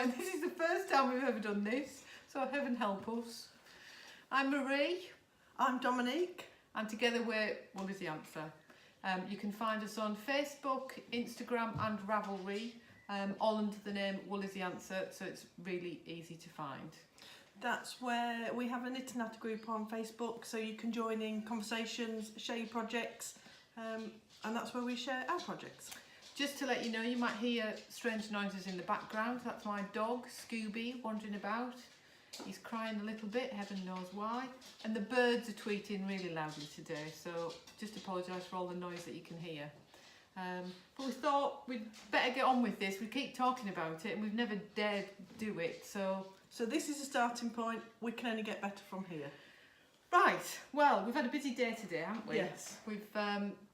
fine. This is the first time we've ever done this, so heaven help us. I'm Marie. I'm Dominique. And together we're Wool is the Answer. You can find us on Facebook, Instagram and Ravelry, all under the name Wool is the Answer, so it's really easy to find. That's where we have a knit and natter group on Facebook, so you can join in conversations, share your projects, and that's where we share our projects. Just to let you know, you might hear strange noises in the background. That's my dog, Scooby, wandering about. He's crying a little bit, heaven knows why. And the birds are tweeting really loudly today, so just apologise for all the noise that you can hear. But we thought we'd better get on with this. We keep talking about it and we've never dared do it, so this is a starting point. We can only get better from here. Right, well, we've had a busy day today, haven't we? Yes. We've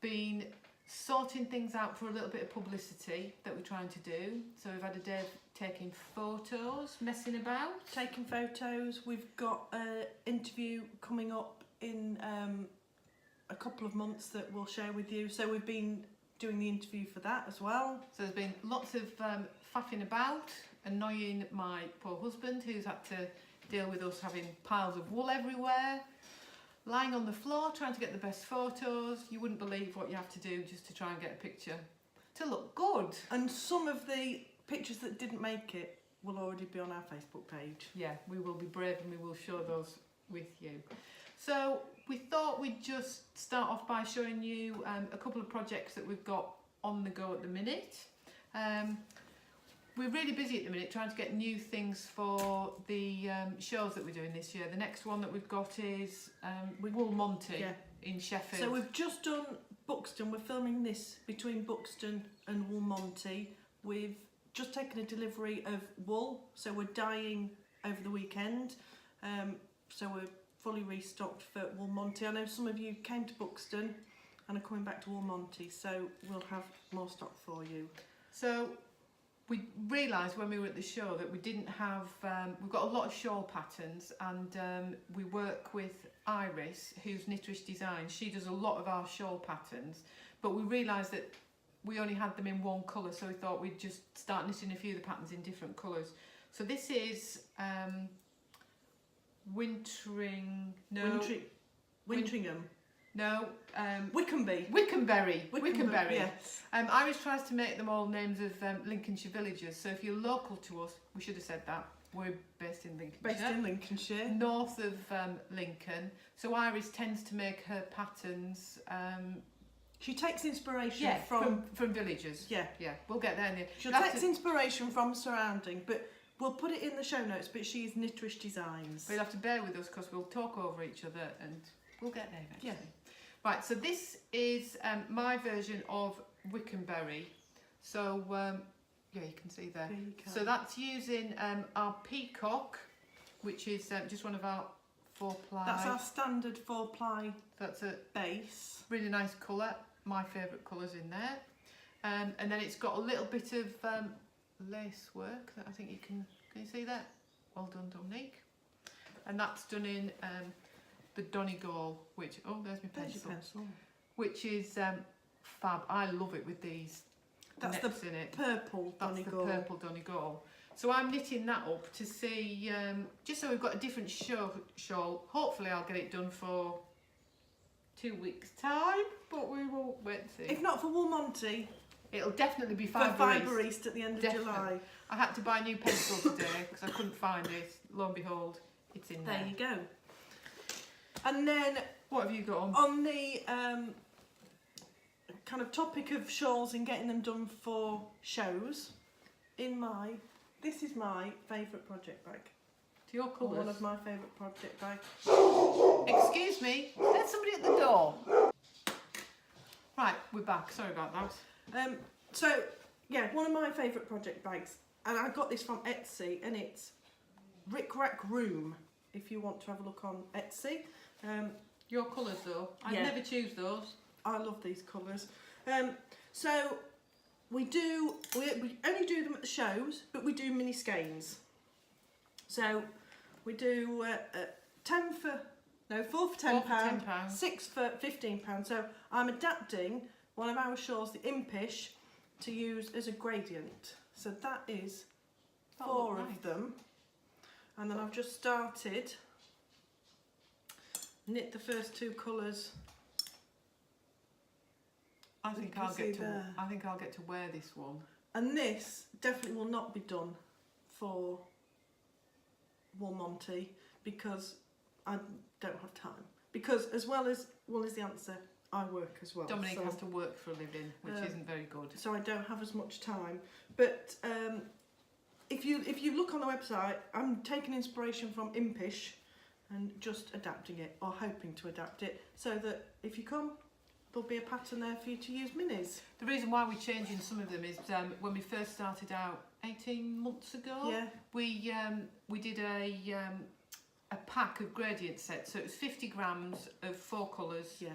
been sorting things out for a little bit of publicity that we're trying to do. So we've had a day of taking photos, messing about. Taking photos. We've got an interview coming up in a couple of months that we'll share with you. So we've been doing the interview for that as well. So there's been lots of faffing about, annoying my poor husband who's had to deal with us having piles of wool everywhere, lying on the floor trying to get the best photos. You wouldn't believe what you have to do just to try and get a picture to look good. And some of the pictures that didn't make it will already be on our Facebook page. Yeah, we will be brave and we will show those with you. So we thought we'd just start off by showing you a couple of projects that we've got on the go at the minute. We're really busy at the minute trying to get new things for the shows that we're doing this year. The next one that we've got is Wool Monty in Sheffield. So we've just done Buxton. We're filming this between Buxton and Wool Monty. We've just taken a delivery of wool, so we're dyeing over the weekend. So we're fully restocked for Wool Monty. I know some of you came to Buxton and are coming back to Wool Monty, so we'll have more stock for you. So we realised when we were at the show that we didn't have, we've got a lot of shawl patterns, and we work with Iris, who's Knitterish Design. She does a lot of our shawl patterns, but we realised that we only had them in one colour, so we thought we'd just start knitting a few of the patterns in different colours. So this is Wintringham. No, Wickenberry. Yes. Iris tries to make them all names of Lincolnshire villages. So if you're local to us, we should have said that. We're based in Lincolnshire. North of Lincoln. So Iris tends to make her patterns. She takes inspiration from villages. Yeah. We'll get there. She takes inspiration from surrounding, but we'll put it in the show notes. But she's Knitterish Designs. But you'll have to bear with us because we'll talk over each other and we'll get there eventually. Yeah. Right, so this is my version of Wickenberry. So, yeah, you can see there. So that's using our Peacock, which is just one of our 4-ply. That's our standard 4-ply. That's a base. Really nice colour. My favourite colours in there. And then it's got a little bit of lace work that I think you can you see that? Well done, Dominique. And that's done in the Donegal, which, oh, there's my pencil. Which is fab. I love it with these nets in it. Purple Donegal. That's the purple Donegal. So I'm knitting that up to see, just so we've got a different shawl. Hopefully I'll get it done for 2 weeks' time, but we will wait and see. If not for Wool Monty, it'll definitely be for Fibre East at the end of July. I had to buy a new pencil today because I couldn't find it. Lo and behold, it's in there. There you go. And then, what have you got on? On the kind of topic of shawls and getting them done for shows, this is my favourite project bag. To your colours? One of my favourite project bags. Excuse me, there's somebody at the door. Right, we're back. Sorry about that. So, yeah, one of my favourite project bags, and I got this from Etsy, and it's Rick Rack Room, if you want to have a look on Etsy. Your colours though, I never choose those. I love these colours. So we only do them at the shows, but we do mini skeins. So we do 4 for £10, 6 for £15. So I'm adapting one of our shawls, the Impish, to use as a gradient. So that is That'll 4 look of nice. them, and then I've just started knit the first 2 colours. I think can I'll see get to. there. I think I'll get to wear this one. And this definitely will not be done for Wool Monty because I don't have time. Because as well as wool is the answer, I work as well. Dominic so, has to work for a living, which isn't very good. so I don't have as much time. But if you look on the website, I'm taking inspiration from Impish and just adapting it, or hoping to adapt it, so that if you come, there'll be a pattern there for you to use minis. The reason why we're changing some of them is when we first started out 18 months ago, Yeah. we did a pack of gradient sets. So it was 50 grams of 4 colours, Yeah.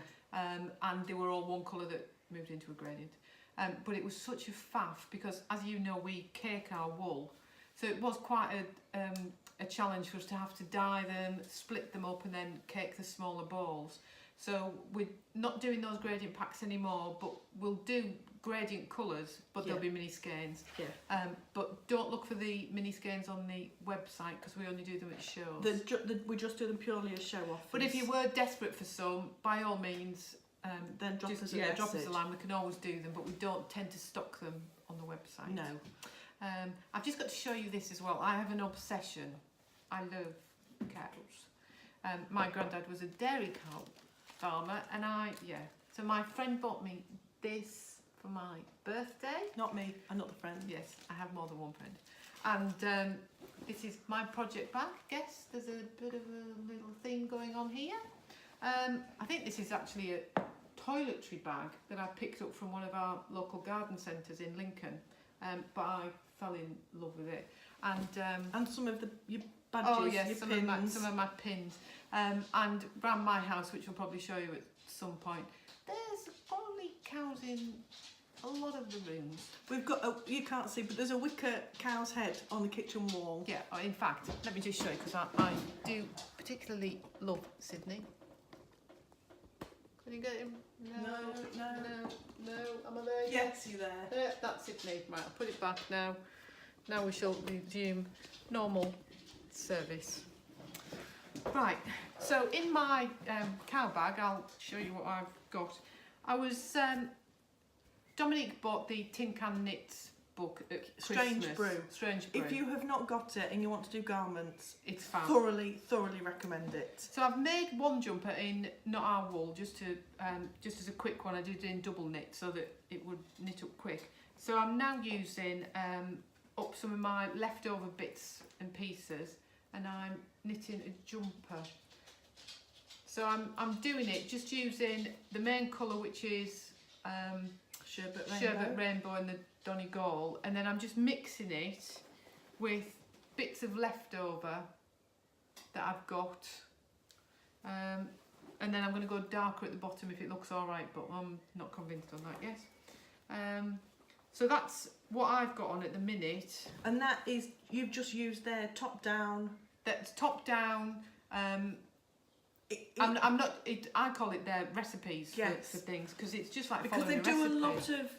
and they were all one colour that moved into a gradient. But it was such a faff because, as you know, we cake our wool. So it was quite a challenge for us to have to dye them, split them up and then cake the smaller balls. So we're not doing those gradient packs anymore, but we'll do gradient colours, but there'll be mini skeins. Yeah. But don't look for the mini skeins on the website because we only do them at shows. We just do them purely as show off. But if you were desperate for some, by all means, then drop us a drop us message. a line. We can always do them, but we don't tend to stock them on the website. No. I've just got to show you this as well. I have an obsession. I love cows. My granddad was a dairy cow farmer, and so my friend bought me this for my birthday. Not me, another friend. Yes, I have more than one friend. And this is my project bag. Guess there's a bit of a little theme going on here. I think this is actually a toiletry bag that I picked up from one of our local garden centres in Lincoln. But I fell in love with it. And some of your badges, oh yes, your some pins. of my pins. And around my house, which I'll probably show you at some point, there's probably cows in a lot of the rooms. We've got, you can't see, but there's a wicker cow's head on the kitchen wall. Yeah, in fact, let me just show you, because I do particularly love Sydney. Can you get him? No. Am I there? Yes, you're there. There, that's Sydney. Right, I'll put it back now. Now we shall resume normal service. Right, so in my cow bag, I'll show you what I've got. I was, Dominic bought the Tin Can Knits book at Strange Christmas. Brew. Strange Brew. If you have not got it and you want to do garments, It's fab. thoroughly recommend it. So I've made one jumper in not our wool, just as a quick one. I did it in double knit so that it would knit up quick. So I'm now using up some of my leftover bits and pieces, and I'm knitting a jumper. So I'm doing it just using the main colour, which is Sherbet Rainbow and the Donegal, and then I'm just mixing it with bits of leftover that I've got, and then I'm going to go darker at the bottom if it looks alright, but I'm not convinced on that yet. So that's what I've got on at the minute. And that is, you've just used their top down. That's top down. I'm not. I call it their recipes for things, because it's just like because they following do a recipe. lot of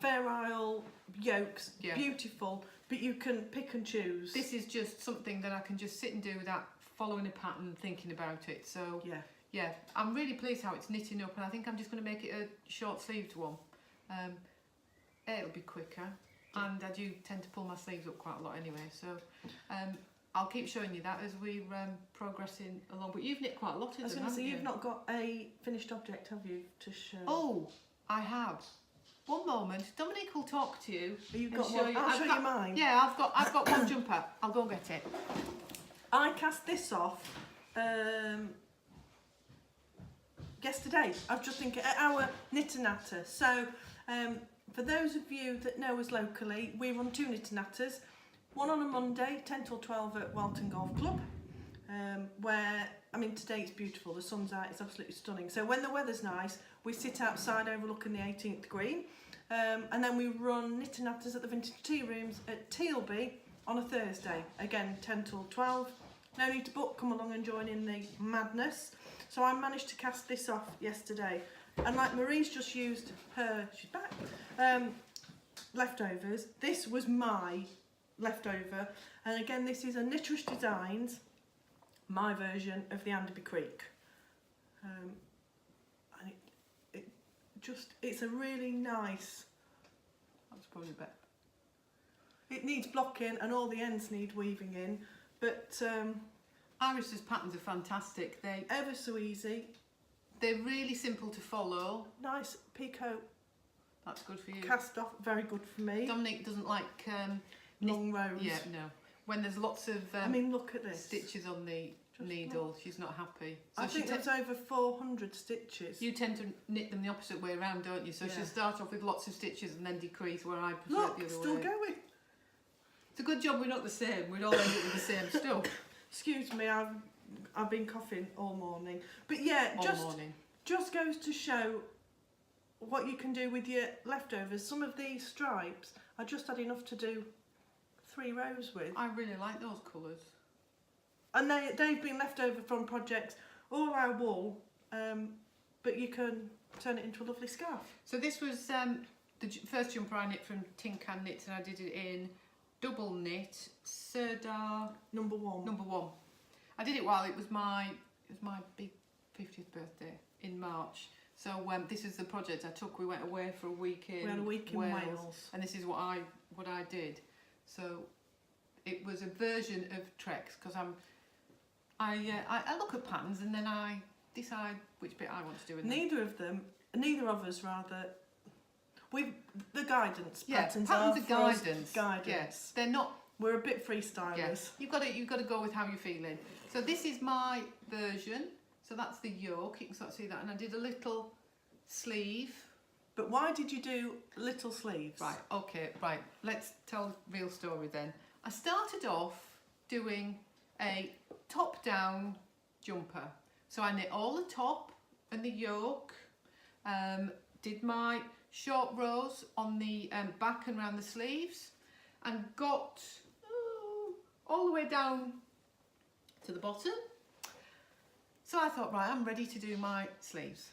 Fair Isle yolks, Yeah. beautiful, but you can pick and choose. This is just something that I can just sit and do without following a pattern, thinking about it. So yeah, I'm really pleased how it's knitting up, and I think I'm just going to make it a short sleeved one. It'll be quicker, and I do tend to pull my sleeves up quite a lot anyway. So I'll keep showing you that as we're progressing along. But you've knit quite a lot of them, I was going to haven't say, you? you've not got a finished object, have you, to show? Oh, I have. One moment, Dominic will talk to you. You've and got show one. you. I'll show you mine. Yeah, I've got one jumper. I'll go and get it. I cast this off yesterday. I was just thinking, at our Knitter Natter. So, for those of you that know us locally, we run 2 Knitter Natters. One on a Monday, 10 till 12 at Welton Golf Club, where, I mean, today it's beautiful. The sun's out, it's absolutely stunning. So when the weather's nice, we sit outside overlooking the 18th green. And then we run Knitter Natters at the Vintage Tea Rooms at Tealby on a Thursday. Again, 10 till 12. No need to book, come along and join in the madness. So I managed to cast this off yesterday. And like Marie's just used her, she's back, leftovers. This was my leftover. And again, this is a Knitterish Designs, my version of the Anderby Creek. And it's a really nice, That's probably better. it needs blocking and all the ends need weaving in, but Iris's patterns are fantastic. ever so easy, They're really simple to follow. nice picot That's good for you. cast off, very good for me. Dominic doesn't like Long rows. yeah, no. When there's lots of I mean, look at this. stitches on the Just needle, she's not happy. So I think there's over 400 stitches. you tend to knit them the opposite way around, don't you? So Yeah. she'll start off with lots of stitches and then decrease, where I prefer Look, it the other still way. going. It's a good job we're not the same. We'd all end up with the same stuff Excuse me, I've been coughing all morning. But yeah, all just morning. just goes to show what you can do with your leftovers. Some of these stripes I just had enough to do 3 rows with. I really like those colours. And they've been left over from projects, all our wool, but you can turn it into a lovely scarf. So this was the first jumper I knit from Tin Can Knits, and I did it in double knit Sirdar Number 1. number 1. I did it while it was my big 50th birthday in March. So this is the project I took. We went away for a week in We had a week in Wales. and this is what I did. So it was a version of Trex, because I look at patterns and then I decide which bit I want to do in them. Neither of us rather. The guidance Yeah, patterns patterns are are for us guidance. guidance. Yes, they're not. We're a bit freestylers. Yes, you've got to go with how you're feeling. So this is my version. So that's the yoke. You can sort of see that, and I did a little sleeve. But why did you do little sleeves? Right. Okay. Right. Let's tell the real story then. I started off doing a top-down jumper. So I knit all the top and the yoke. Did my short rows on the back and around the sleeves, and got all the way down to the bottom. So I thought, right, I'm ready to do my sleeves.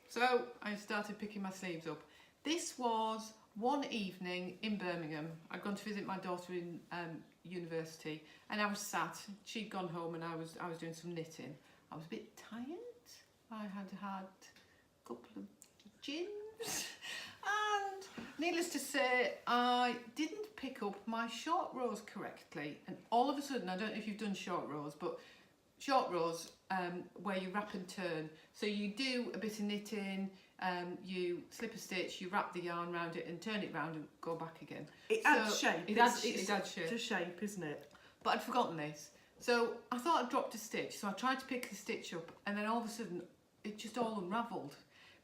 So I started picking my sleeves up. This was one evening in Birmingham. I'd gone to visit my daughter in university, and I was sat. She'd gone home, and I was doing some knitting. I was a bit tired. I had a couple of gins, and needless to say, I didn't pick up my short rows correctly. And all of a sudden, I don't know if you've done short rows, but short rows where you wrap and turn. So you do a bit of knitting, you slip a stitch, you wrap the yarn around it and turn it round and go back again. It adds shape. It adds shape. To shape, isn't it? But I'd forgotten this. So I thought I'd dropped a stitch. So I tried to pick the stitch up, and then all of a sudden it just all unravelled.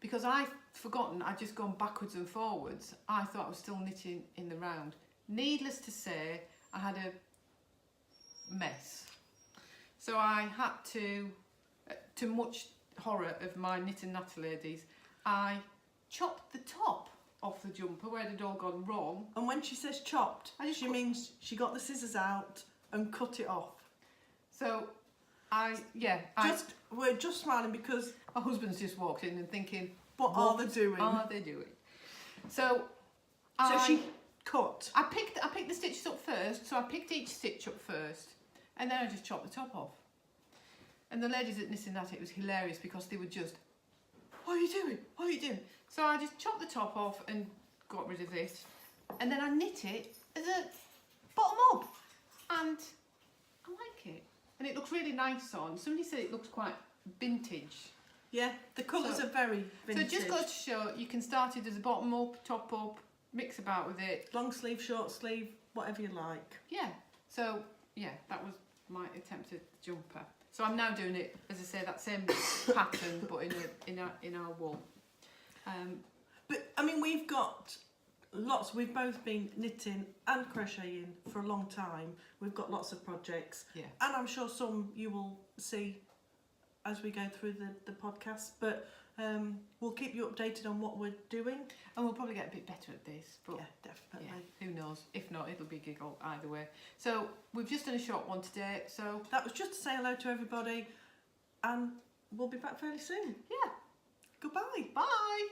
Because I'd forgotten, I'd just gone backwards and forwards. I thought I was still knitting in the round. Needless to say, I had a mess. So I had to much horror of my Knit and Natter ladies, I chopped the top off the jumper where it had all gone wrong. And when she says chopped, she means she got the scissors out and cut it off. So we're just smiling because my husband's just walked in and thinking, what are they doing? Are they doing? So she cut. I picked the stitches up first, so I picked each stitch up first, and then I just chopped the top off. And the ladies at Knitting That, it was hilarious because they were just, what are you doing? What are you doing? So I just chopped the top off and got rid of this, and then I knit it as a bottom up, and I like it, and it looks really nice on. Somebody said it looks quite vintage. Yeah, the colours are very vintage. So it just goes to show you can start it as a bottom up, top up, mix about with it. Long sleeve, short sleeve, whatever you like. Yeah. So yeah, that was my attempted jumper. So I'm now doing it, as I say, that same pattern, but in our wool. But I mean, we've got lots. We've both been knitting and crocheting for a long time. We've got lots of projects. Yeah. And I'm sure some you will see as we go through the podcast. But we'll keep you updated on what we're doing. And we'll probably get a bit better at this. But yeah, definitely. Yeah, who knows? If not, it'll be a giggle either way. So we've just done a short one today. So that was just to say hello to everybody, and we'll be back fairly soon. Yeah. Goodbye. Bye.